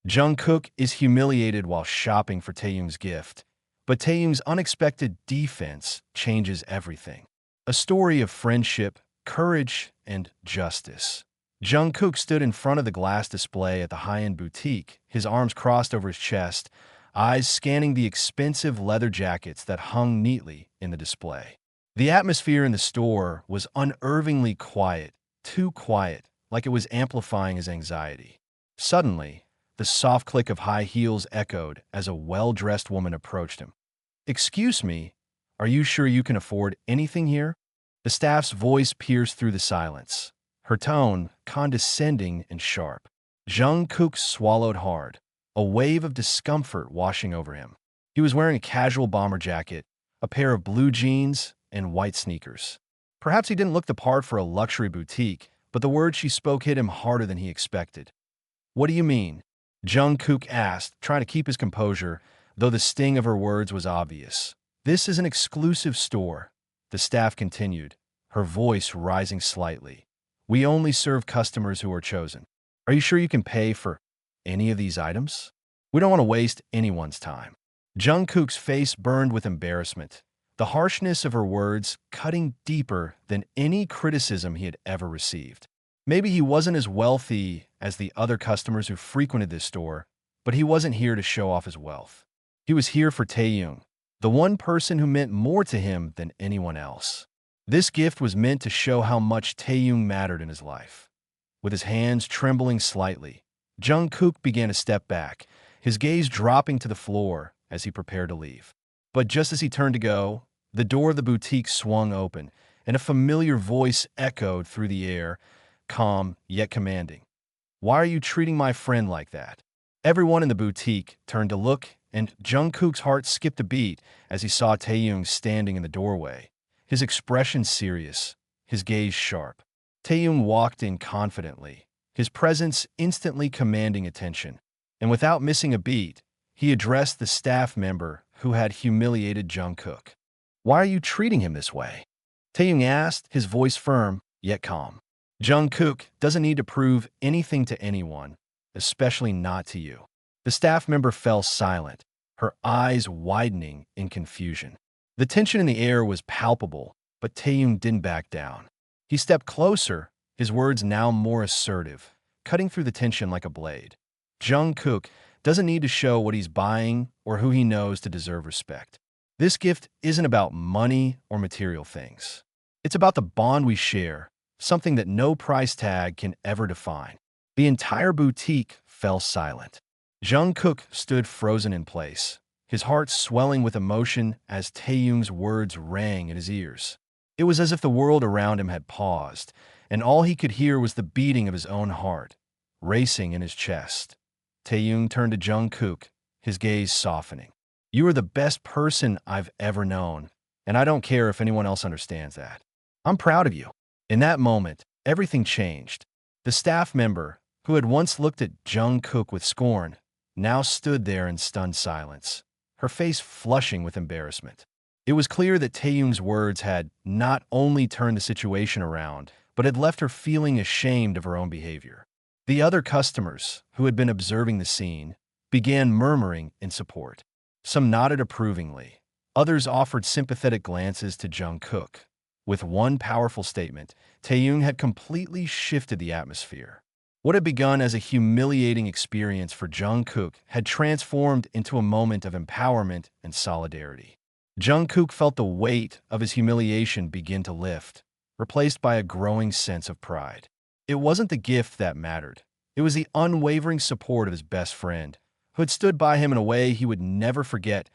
Jungkook is humiliated while shopping for Taehyung's gift, but Taehyung's unexpected defense changes everything. A story of friendship, courage, and justice. Jungkook stood in front of the glass display at the high-end boutique, his arms crossed over his chest, eyes scanning the expensive leather jackets that hung neatly in the display. The atmosphere in the store was unnervingly quiet, too quiet, like it was amplifying his anxiety. Suddenly, the soft click of high heels echoed as a well-dressed woman approached him. "Excuse me, are you sure you can afford anything here?" The staff's voice pierced through the silence, her tone condescending and sharp. Jungkook swallowed hard, a wave of discomfort washing over him. He was wearing a casual bomber jacket, a pair of blue jeans, and white sneakers. Perhaps he didn't look the part for a luxury boutique, but the words she spoke hit him harder than he expected. "What do you mean?" Jungkook asked, trying to keep his composure, though the sting of her words was obvious. "This is an exclusive store," the staff continued, her voice rising slightly. "We only serve customers who are chosen. Are you sure you can pay for any of these items? We don't want to waste anyone's time." Jungkook's face burned with embarrassment, the harshness of her words cutting deeper than any criticism he had ever received. Maybe he wasn't as wealthy as the other customers who frequented this store, but he wasn't here to show off his wealth. He was here for Taehyung, the one person who meant more to him than anyone else. This gift was meant to show how much Taehyung mattered in his life. With his hands trembling slightly, Jungkook began to step back, his gaze dropping to the floor as he prepared to leave. But just as he turned to go, the door of the boutique swung open, and a familiar voice echoed through the air, calm yet commanding. "Why are you treating my friend like that?" Everyone in the boutique turned to look, and Jungkook's heart skipped a beat as he saw Taehyung standing in the doorway, his expression serious, his gaze sharp. Taehyung walked in confidently, his presence instantly commanding attention, and without missing a beat, he addressed the staff member who had humiliated Jungkook. "Why are you treating him this way?" Taehyung asked, his voice firm yet calm. "Jungkook doesn't need to prove anything to anyone, especially not to you." The staff member fell silent, her eyes widening in confusion. The tension in the air was palpable, but Taehyung didn't back down. He stepped closer, his words now more assertive, cutting through the tension like a blade. "Jungkook doesn't need to show what he's buying or who he knows to deserve respect. This gift isn't about money or material things. It's about the bond we share, something that no price tag can ever define." The entire boutique fell silent. Jungkook stood frozen in place, his heart swelling with emotion as Taehyung's words rang in his ears. It was as if the world around him had paused, and all he could hear was the beating of his own heart, racing in his chest. Taehyung turned to Jungkook, his gaze softening. "You are the best person I've ever known, and I don't care if anyone else understands that. I'm proud of you." In that moment, everything changed. The staff member, who had once looked at Jungkook with scorn, now stood there in stunned silence, her face flushing with embarrassment. It was clear that Taehyung's words had not only turned the situation around, but had left her feeling ashamed of her own behavior. The other customers, who had been observing the scene, began murmuring in support. Some nodded approvingly. Others offered sympathetic glances to Jungkook. With one powerful statement, Taehyung had completely shifted the atmosphere. What had begun as a humiliating experience for Jungkook had transformed into a moment of empowerment and solidarity. Jungkook felt the weight of his humiliation begin to lift, replaced by a growing sense of pride. It wasn't the gift that mattered. It was the unwavering support of his best friend, who had stood by him in a way he would never forget.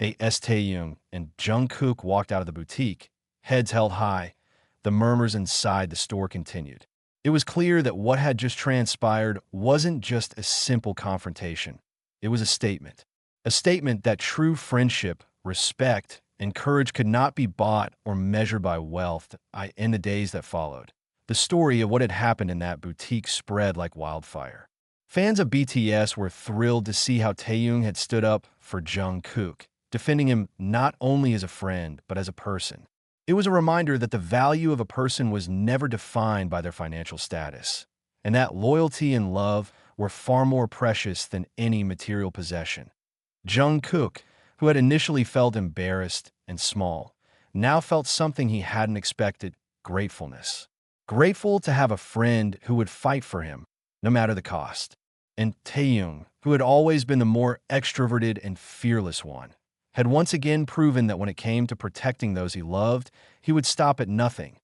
As Taehyung and Jungkook walked out of the boutique, heads held high, the murmurs inside the store continued. It was clear that what had just transpired wasn't just a simple confrontation. It was a statement that true friendship, respect, and courage could not be bought or measured by wealth. In the days that followed, the story of what had happened in that boutique spread like wildfire. Fans of BTS were thrilled to see how Taehyung had stood up for Jungkook, defending him not only as a friend, but as a person. It was a reminder that the value of a person was never defined by their financial status, and that loyalty and love were far more precious than any material possession. Jungkook, who had initially felt embarrassed and small, now felt something he hadn't expected: gratefulness. Grateful to have a friend who would fight for him, no matter the cost. And Taehyung, who had always been the more extroverted and fearless one, had once again proven that when it came to protecting those he loved, he would stop at nothing.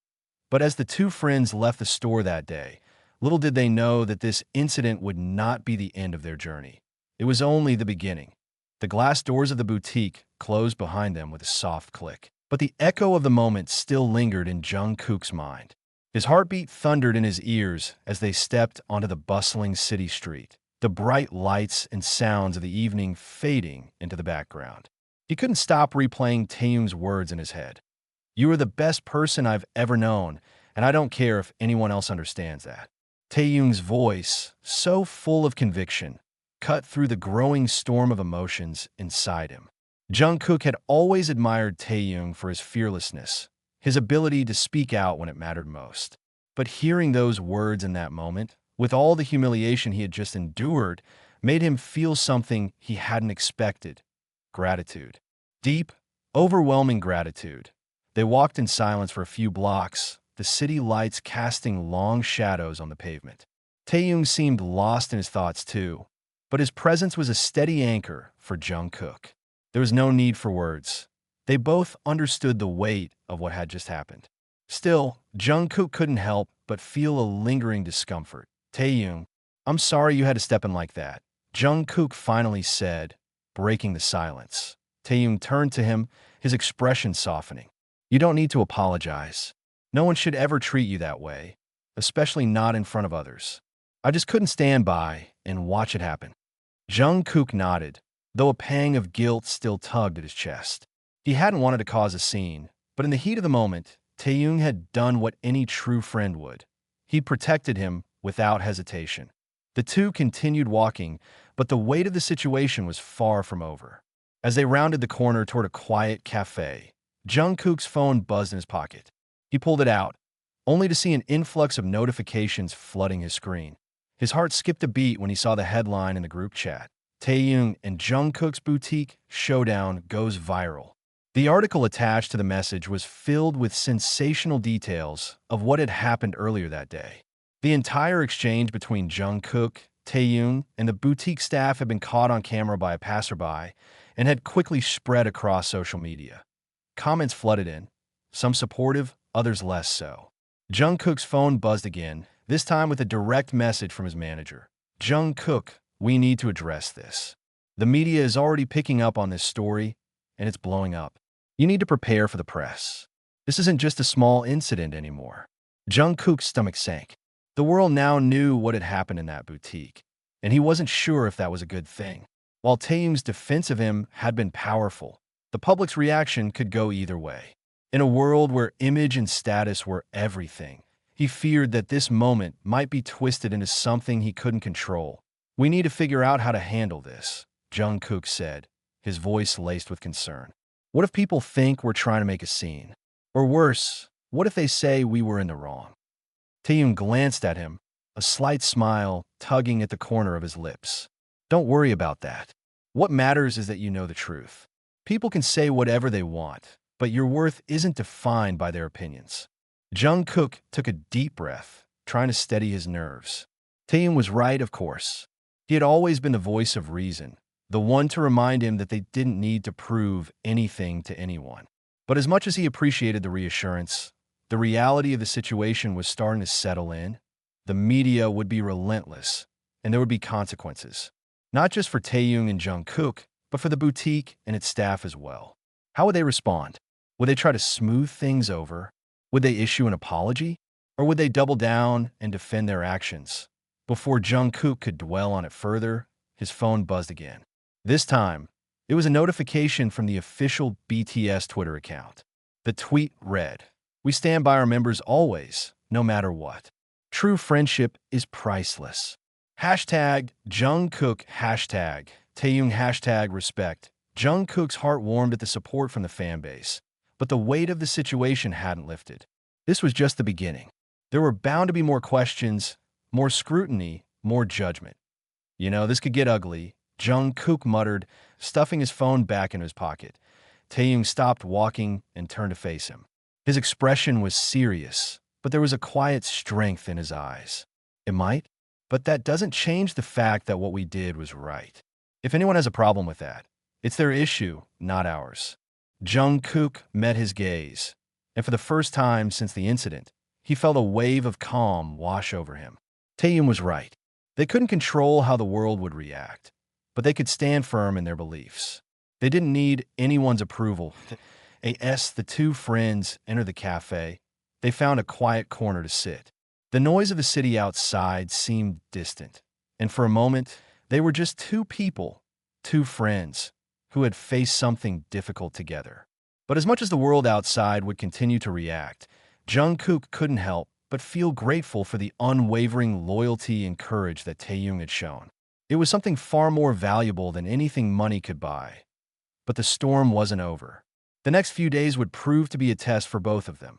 But as the two friends left the store that day, little did they know that this incident would not be the end of their journey. It was only the beginning. The glass doors of the boutique closed behind them with a soft click. But the echo of the moment still lingered in Jungkook's mind. His heartbeat thundered in his ears as they stepped onto the bustling city street, the bright lights and sounds of the evening fading into the background. He couldn't stop replaying Taehyung's words in his head. "You are the best person I've ever known, and I don't care if anyone else understands that." Taehyung's voice, so full of conviction, cut through the growing storm of emotions inside him. Jungkook had always admired Taehyung for his fearlessness, his ability to speak out when it mattered most. But hearing those words in that moment, with all the humiliation he had just endured, made him feel something he hadn't expected: gratitude. Deep, overwhelming gratitude. They walked in silence for a few blocks, the city lights casting long shadows on the pavement. Taehyung seemed lost in his thoughts too, but his presence was a steady anchor for Jungkook. There was no need for words. They both understood the weight of what had just happened. Still, Jungkook couldn't help but feel a lingering discomfort. "Taehyung, I'm sorry you had to step in like that," Jungkook finally said, breaking the silence. Taehyung turned to him, his expression softening. "You don't need to apologize. No one should ever treat you that way, especially not in front of others. I just couldn't stand by and watch it happen." Jungkook nodded, though a pang of guilt still tugged at his chest. He hadn't wanted to cause a scene, but in the heat of the moment, Taehyung had done what any true friend would. He protected him without hesitation. The two continued walking, but the weight of the situation was far from over. As they rounded the corner toward a quiet cafe, Jungkook's phone buzzed in his pocket. He pulled it out, only to see an influx of notifications flooding his screen. His heart skipped a beat when he saw the headline in the group chat: "Taehyung and Jungkook's boutique showdown goes viral." The article attached to the message was filled with sensational details of what had happened earlier that day. The entire exchange between Jungkook, Taehyung, and the boutique staff had been caught on camera by a passerby and had quickly spread across social media. Comments flooded in, some supportive, others less so. Jungkook's phone buzzed again, this time with a direct message from his manager. "Jungkook, we need to address this. The media is already picking up on this story, and it's blowing up. You need to prepare for the press. This isn't just a small incident anymore." Jungkook's stomach sank. The world now knew what had happened in that boutique, and he wasn't sure if that was a good thing. While Taehyung's defense of him had been powerful, the public's reaction could go either way. In a world where image and status were everything, he feared that this moment might be twisted into something he couldn't control. "We need to figure out how to handle this," Jungkook said, his voice laced with concern. "What if people think we're trying to make a scene? Or worse, what if they say we were in the wrong?" Taehyung glanced at him, a slight smile tugging at the corner of his lips. "Don't worry about that. What matters is that you know the truth. People can say whatever they want, but your worth isn't defined by their opinions." Jungkook took a deep breath, trying to steady his nerves. Taehyung was right, of course. He had always been the voice of reason, the one to remind him that they didn't need to prove anything to anyone. But as much as he appreciated the reassurance, the reality of the situation was starting to settle in. The media would be relentless, and there would be consequences. Not just for Taehyung and Jungkook, but for the boutique and its staff as well. How would they respond? Would they try to smooth things over? Would they issue an apology? Or would they double down and defend their actions? Before Jungkook could dwell on it further, his phone buzzed again. This time, it was a notification from the official BTS Twitter account. The tweet read, "We stand by our members always, no matter what. True friendship is priceless. Hashtag Jungkook, hashtag Taehyung, hashtag respect." Jungkook's heart warmed at the support from the fanbase, but the weight of the situation hadn't lifted. This was just the beginning. There were bound to be more questions, more scrutiny, more judgment. This could get ugly, Jungkook muttered, stuffing his phone back into his pocket. Taehyung stopped walking and turned to face him. His expression was serious, but there was a quiet strength in his eyes. It might, but that doesn't change the fact that what we did was right. If anyone has a problem with that, it's their issue, not ours. Jungkook met his gaze, and for the first time since the incident, he felt a wave of calm wash over him. Taehyung was right. They couldn't control how the world would react, but they could stand firm in their beliefs. They didn't need anyone's approval. As the two friends entered the cafe, they found a quiet corner to sit. The noise of the city outside seemed distant, and for a moment, they were just two people, two friends, who had faced something difficult together. But as much as the world outside would continue to react, Jungkook couldn't help but feel grateful for the unwavering loyalty and courage that Taehyung had shown. It was something far more valuable than anything money could buy. But the storm wasn't over. The next few days would prove to be a test for both of them,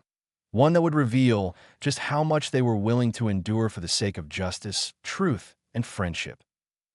one that would reveal just how much they were willing to endure for the sake of justice, truth, and friendship.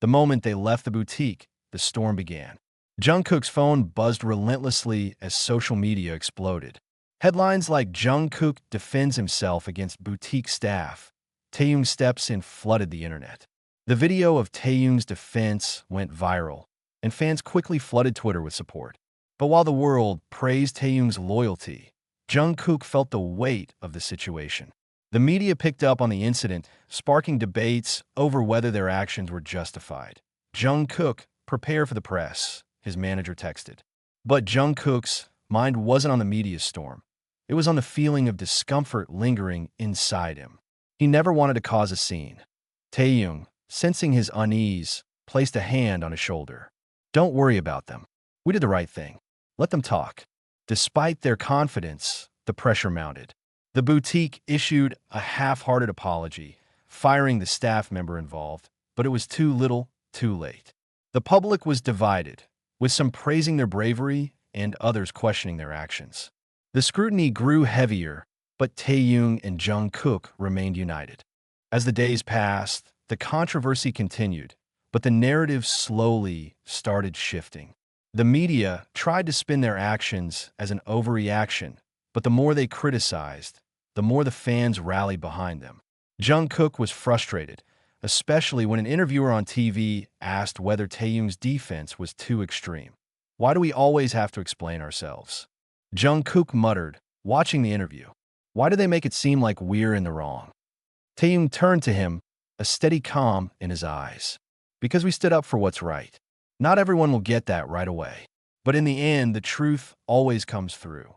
The moment they left the boutique, the storm began. Jungkook's phone buzzed relentlessly as social media exploded. Headlines like "Jungkook defends himself against boutique staff," "Taehyung steps in" flooded the internet. The video of Taehyung's defense went viral, and fans quickly flooded Twitter with support. But while the world praised Taehyung's loyalty, Jungkook felt the weight of the situation. The media picked up on the incident, sparking debates over whether their actions were justified. "Jungkook, prepare for the press," his manager texted. But Jungkook's mind wasn't on the media storm. It was on the feeling of discomfort lingering inside him. He never wanted to cause a scene. Taehyung, sensing his unease, placed a hand on his shoulder. "Don't worry about them. We did the right thing. Let them talk." Despite their confidence, the pressure mounted. The boutique issued a half-hearted apology, firing the staff member involved, but it was too little, too late. The public was divided, with some praising their bravery and others questioning their actions. The scrutiny grew heavier, but Taehyung and Jungkook remained united. As the days passed, the controversy continued, but the narrative slowly started shifting. The media tried to spin their actions as an overreaction, but the more they criticized, the more the fans rallied behind them. Jungkook was frustrated, especially when an interviewer on TV asked whether Taehyung's defense was too extreme. "Why do we always have to explain ourselves?" Jungkook muttered, watching the interview. "Why do they make it seem like we're in the wrong?" Taehyung turned to him, a steady calm in his eyes. "Because we stood up for what's right. Not everyone will get that right away. But in the end, the truth always comes through."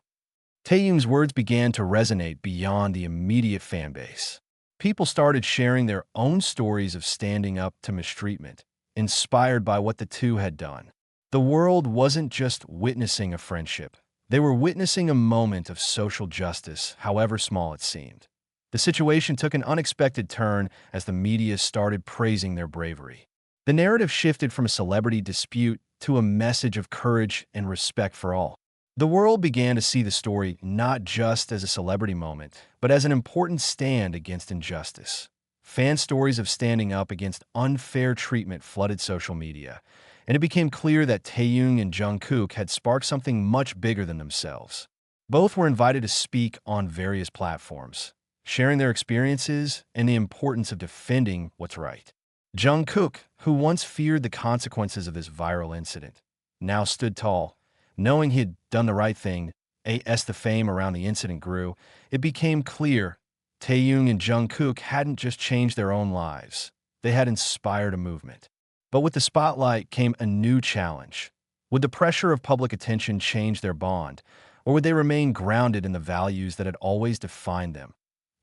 Taehyung's words began to resonate beyond the immediate fanbase. People started sharing their own stories of standing up to mistreatment, inspired by what the two had done. The world wasn't just witnessing a friendship. They were witnessing a moment of social justice, however small it seemed. The situation took an unexpected turn as the media started praising their bravery. The narrative shifted from a celebrity dispute to a message of courage and respect for all. The world began to see the story not just as a celebrity moment, but as an important stand against injustice. Fan stories of standing up against unfair treatment flooded social media, and it became clear that Taehyung and Jungkook had sparked something much bigger than themselves. Both were invited to speak on various platforms, sharing their experiences and the importance of defending what's right. Jungkook, who once feared the consequences of this viral incident, now stood tall, knowing he had done the right thing. As the fame around the incident grew, it became clear Taehyung and Jungkook hadn't just changed their own lives, they had inspired a movement. But with the spotlight came a new challenge. Would the pressure of public attention change their bond, or would they remain grounded in the values that had always defined them?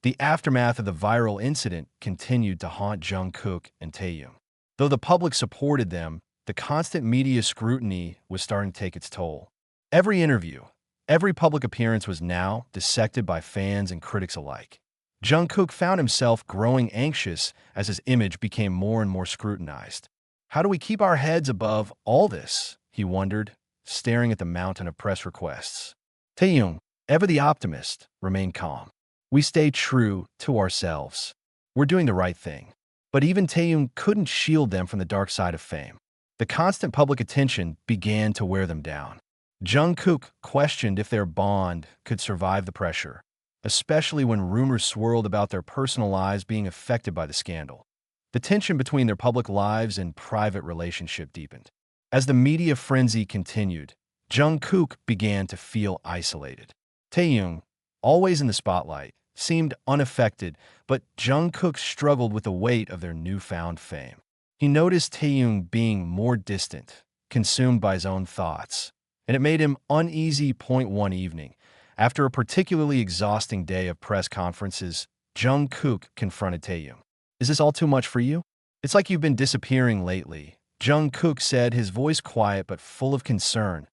The aftermath of the viral incident continued to haunt Jungkook and Taehyung. Though the public supported them, the constant media scrutiny was starting to take its toll. Every interview, every public appearance was now dissected by fans and critics alike. Jungkook found himself growing anxious as his image became more and more scrutinized. "How do we keep our heads above all this?" he wondered, staring at the mountain of press requests. Taehyung, ever the optimist, remained calm. "We stay true to ourselves. We're doing the right thing." But even Taehyung couldn't shield them from the dark side of fame. The constant public attention began to wear them down. Jungkook questioned if their bond could survive the pressure, especially when rumors swirled about their personal lives being affected by the scandal. The tension between their public lives and private relationship deepened. As the media frenzy continued, Jungkook began to feel isolated. Taehyung, always in the spotlight, seemed unaffected, but Jungkook struggled with the weight of their newfound fame. He noticed Taehyung being more distant, consumed by his own thoughts, and it made him uneasy. One evening, after a particularly exhausting day of press conferences, Jungkook confronted Taehyung. "Is this all too much for you? It's like you've been disappearing lately," Jungkook said, his voice quiet but full of concern.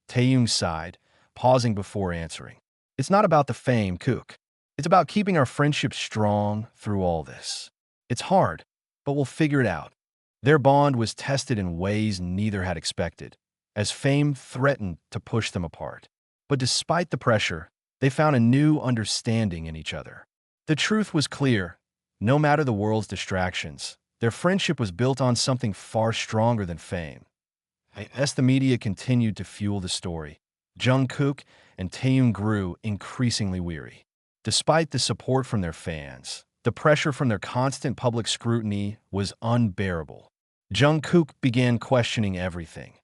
Taehyung sighed, pausing before answering. "It's not about the fame, Kook. It's about keeping our friendship strong through all this. It's hard, but we'll figure it out." Their bond was tested in ways neither had expected, as fame threatened to push them apart. But despite the pressure, they found a new understanding in each other. The truth was clear. No matter the world's distractions, their friendship was built on something far stronger than fame. As the media continued to fuel the story, Jungkook and Taehyung grew increasingly weary. Despite the support from their fans, the pressure from their constant public scrutiny was unbearable. Jungkook began questioning everything: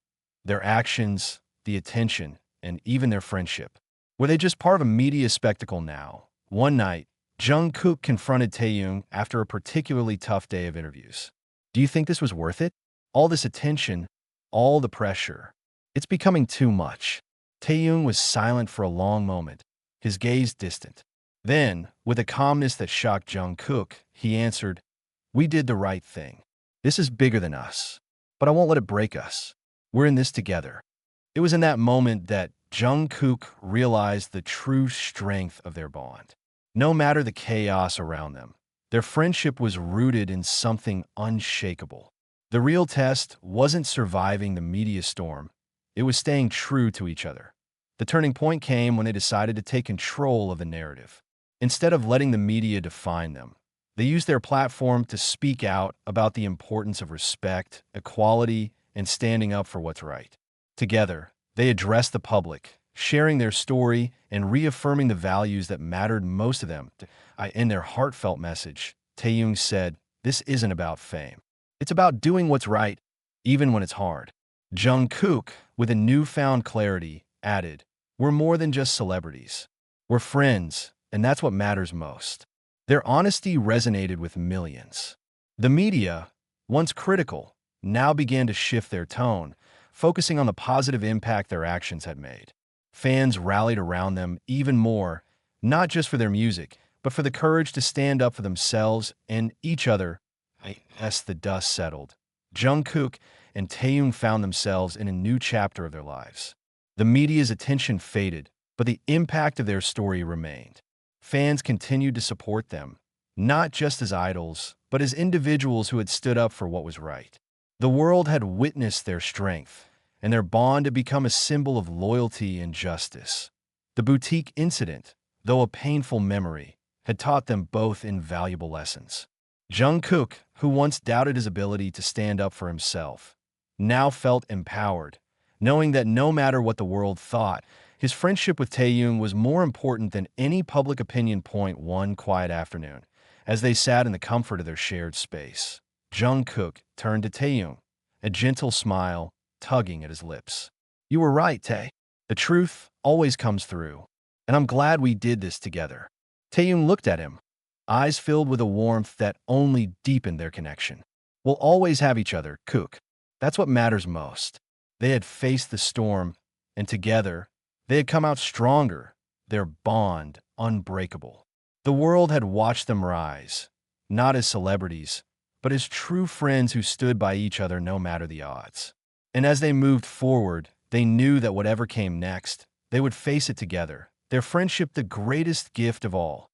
their actions, the attention, and even their friendship. Were they just part of a media spectacle now? One night, Jungkook confronted Taehyung after a particularly tough day of interviews. "Do you think this was worth it? All this attention, all the pressure. It's becoming too much." Taehyung was silent for a long moment, his gaze distant. Then, with a calmness that shocked Jungkook, he answered, "We did the right thing. This is bigger than us, but I won't let it break us. We're in this together." It was in that moment that Jungkook realized the true strength of their bond. No matter the chaos around them, their friendship was rooted in something unshakable. The real test wasn't surviving the media storm, it was staying true to each other. The turning point came when they decided to take control of the narrative. Instead of letting the media define them, they used their platform to speak out about the importance of respect, equality, and standing up for what's right. Together, they addressed the public, sharing their story and reaffirming the values that mattered most to them. In their heartfelt message, Taehyung said, "This isn't about fame. It's about doing what's right, even when it's hard." Jungkook, with a newfound clarity, added, "We're more than just celebrities. We're friends, and that's what matters most." Their honesty resonated with millions. The media, once critical, now began to shift their tone, focusing on the positive impact their actions had made. Fans rallied around them even more, not just for their music, but for the courage to stand up for themselves and each other. As the dust settled, Jungkook and Taehyung found themselves in a new chapter of their lives. The media's attention faded, but the impact of their story remained. Fans continued to support them, not just as idols, but as individuals who had stood up for what was right. The world had witnessed their strength, and their bond had become a symbol of loyalty and justice. The boutique incident, though a painful memory, had taught them both invaluable lessons. Jungkook, who once doubted his ability to stand up for himself, now felt empowered, knowing that no matter what the world thought, his friendship with Taehyung was more important than any public opinion. One quiet afternoon, as they sat in the comfort of their shared space, Jungkook turned to Taehyung, a gentle smile tugging at his lips. "You were right, Tae. The truth always comes through, and I'm glad we did this together." Taehyung looked at him, eyes filled with a warmth that only deepened their connection. "We'll always have each other, Kook. That's what matters most." They had faced the storm, and together, they had come out stronger, their bond unbreakable. The world had watched them rise, not as celebrities, but as true friends who stood by each other no matter the odds. And as they moved forward, they knew that whatever came next, they would face it together, their friendship the greatest gift of all.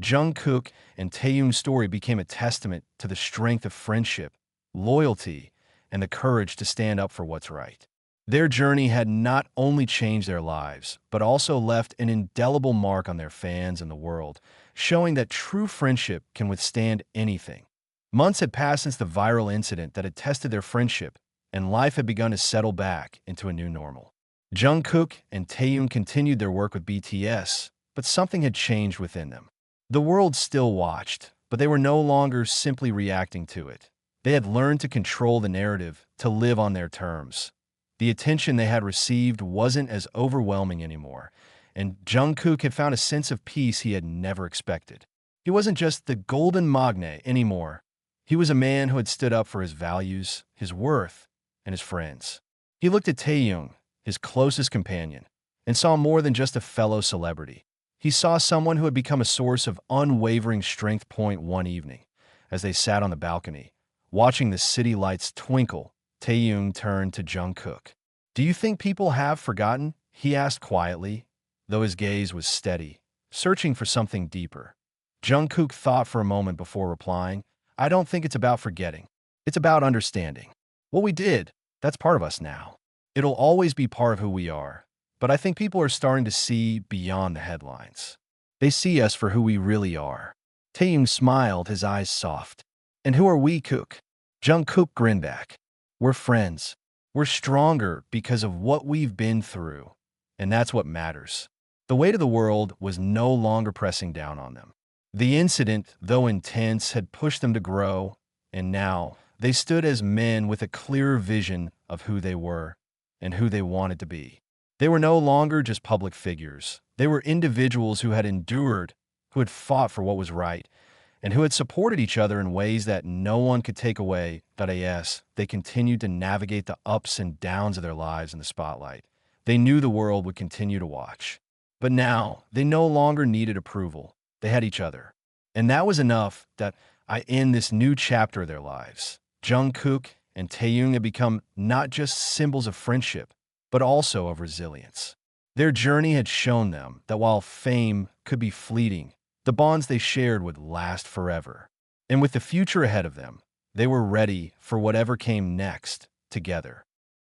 Jungkook and Taehyung's story became a testament to the strength of friendship, loyalty, and the courage to stand up for what's right. Their journey had not only changed their lives, but also left an indelible mark on their fans and the world, showing that true friendship can withstand anything. Months had passed since the viral incident that had tested their friendship, and life had begun to settle back into a new normal. Jungkook and Taehyung continued their work with BTS, but something had changed within them. The world still watched, but they were no longer simply reacting to it. They had learned to control the narrative, to live on their terms. The attention they had received wasn't as overwhelming anymore, and Jungkook had found a sense of peace he had never expected. He wasn't just the golden magne anymore. He was a man who had stood up for his values, his worth, and his friends. He looked at Taehyung, his closest companion, and saw more than just a fellow celebrity. He saw someone who had become a source of unwavering strength. One evening, as they sat on the balcony, watching the city lights twinkle, Taehyung turned to Jungkook. "Do you think people have forgotten?" he asked quietly, though his gaze was steady, searching for something deeper. Jungkook thought for a moment before replying, "I don't think it's about forgetting. It's about understanding. What we did, that's part of us now. It'll always be part of who we are. But I think people are starting to see beyond the headlines. They see us for who we really are." Taehyung smiled, his eyes soft. "And who are we, Kook?" Jungkook grinned back. "We're friends. We're stronger because of what we've been through. And that's what matters." The weight of the world was no longer pressing down on them. The incident, though intense, had pushed them to grow, and now they stood as men with a clearer vision of who they were and who they wanted to be. They were no longer just public figures. They were individuals who had endured, who had fought for what was right, and who had supported each other in ways that no one could take away. As they continued to navigate the ups and downs of their lives in the spotlight, they knew the world would continue to watch. But now, they no longer needed approval. They had each other. And that was enough that I end this new chapter of their lives. Jungkook and Taehyung had become not just symbols of friendship, but also of resilience. Their journey had shown them that while fame could be fleeting, the bonds they shared would last forever. And with the future ahead of them, they were ready for whatever came next, together.